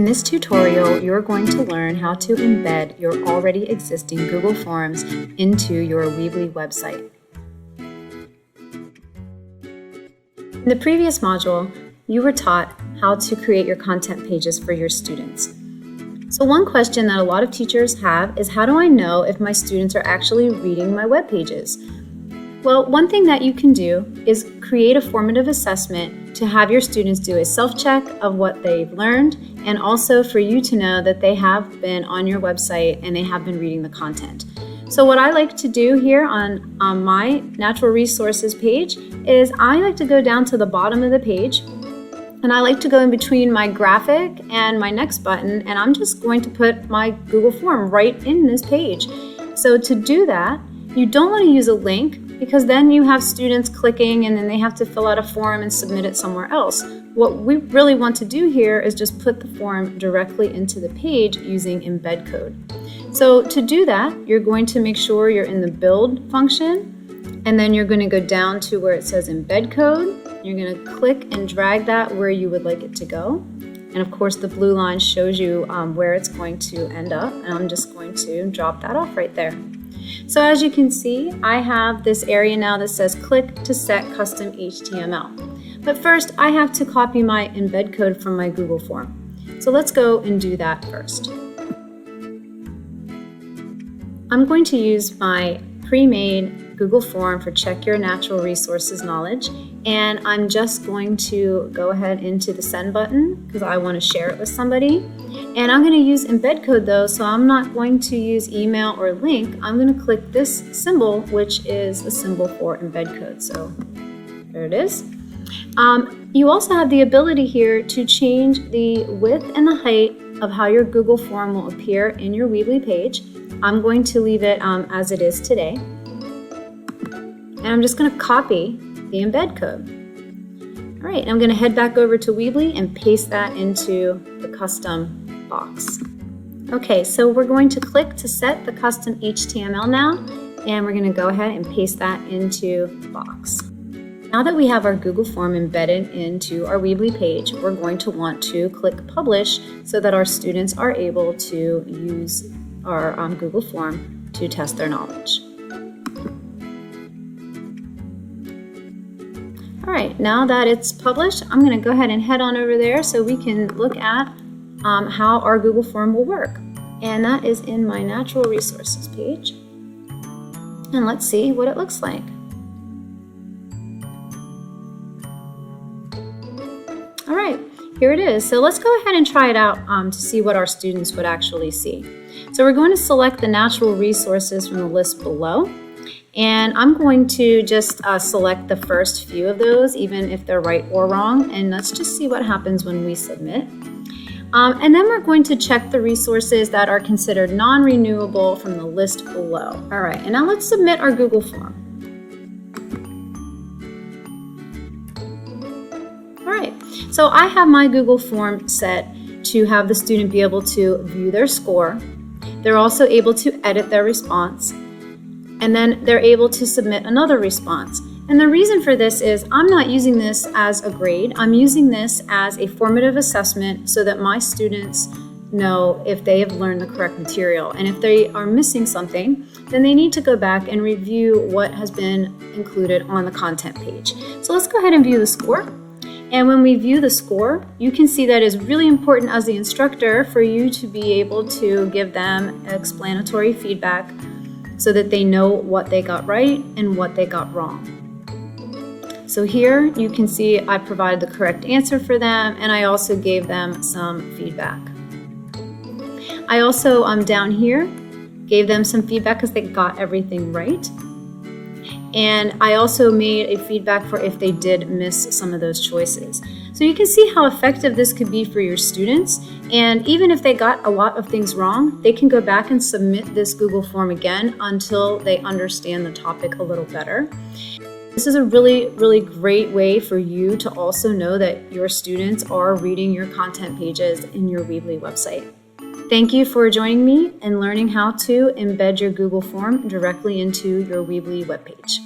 this tutorial, you're going to learn how to embed your already existing Google Forms into your Weebly website. In the previous module, you were taught how to create your content pages for your students. So one question that a lot of teachers have is, how do I know if my students are actually reading my web pages? Well, one thing that you can do is create a formative assessment to have your students do a self-check of what they've learned, and also for you to know that they have been on your website and they have been reading the content. So what I like to do here on my natural resources page is I like to go down to the bottom of the page, and I like to go in between my graphic and my next button, and I'm just going to put my Google form right in this page. So to do that, you don't want to use a link, because then you have students clicking and then they have to fill out a form and submit it somewhere else. What we really want to do here is just put the form directly into the page using embed code. So to do that, you're going to make sure you're in the build function, and then you're going to go down to where it says embed code. You're going to click and drag that where you would like it to go. And of course the blue line shows you where it's going to end up, and I'm just going to drop that off right there. So as you can see, I have this area now that says click to set custom HTML. But first, I have to copy my embed code from my Google form. So let's go and do that first. I'm going to use my pre-made Google form for Check Your Natural Resources Knowledge, and I'm just going to go ahead into the send button because I want to share it with somebody. And I'm going to use embed code though, so I'm not going to use email or link. I'm going to click this symbol, which is the symbol for embed code. So there it is. You also have the ability here to change the width and the height of how your Google form will appear in your Weebly page. I'm going to leave it as it is today. And I'm just going to copy the embed code. All right, I'm going to head back over to Weebly and paste that into the custom box. Okay, so we're going to click to set the custom HTML now, and we're going to go ahead and paste that into the box. Now that we have our Google form embedded into our Weebly page, we're going to want to click publish so that our students are able to use our Google form to test their knowledge. All right, now that it's published, I'm going to go ahead and head on over there so we can look at how our Google form will work. And that is in my natural resources page. And let's see what it looks like. All right, here it is. So let's go ahead and try it out to see what our students would actually see. So we're going to select the natural resources from the list below. And I'm going to just select the first few of those, even if they're right or wrong. And let's just see what happens when we submit. And then we're going to check the resources that are considered non-renewable from the list below. All right, and now let's submit our Google form. All right, so I have my Google form set to have the student be able to view their score. They're also able to edit their response, and then they're able to submit another response. And the reason for this is I'm not using this as a grade. I'm using this as a formative assessment so that my students know if they have learned the correct material. And if they are missing something, then they need to go back and review what has been included on the content page. So let's go ahead and view the score. And when we view the score, you can see that it's really important as the instructor for you to be able to give them explanatory feedback so that they know what they got right and what they got wrong. So here you can see I provided the correct answer for them, and I also gave them some feedback. I also down here gave them some feedback because they got everything right. And I also made a feedback for if they did miss some of those choices. So you can see how effective this could be for your students. And even if they got a lot of things wrong, they can go back and submit this Google form again until they understand the topic a little better. This is a really, really great way for you to also know that your students are reading your content pages in your Weebly website. Thank you for joining me and learning how to embed your Google form directly into your Weebly webpage.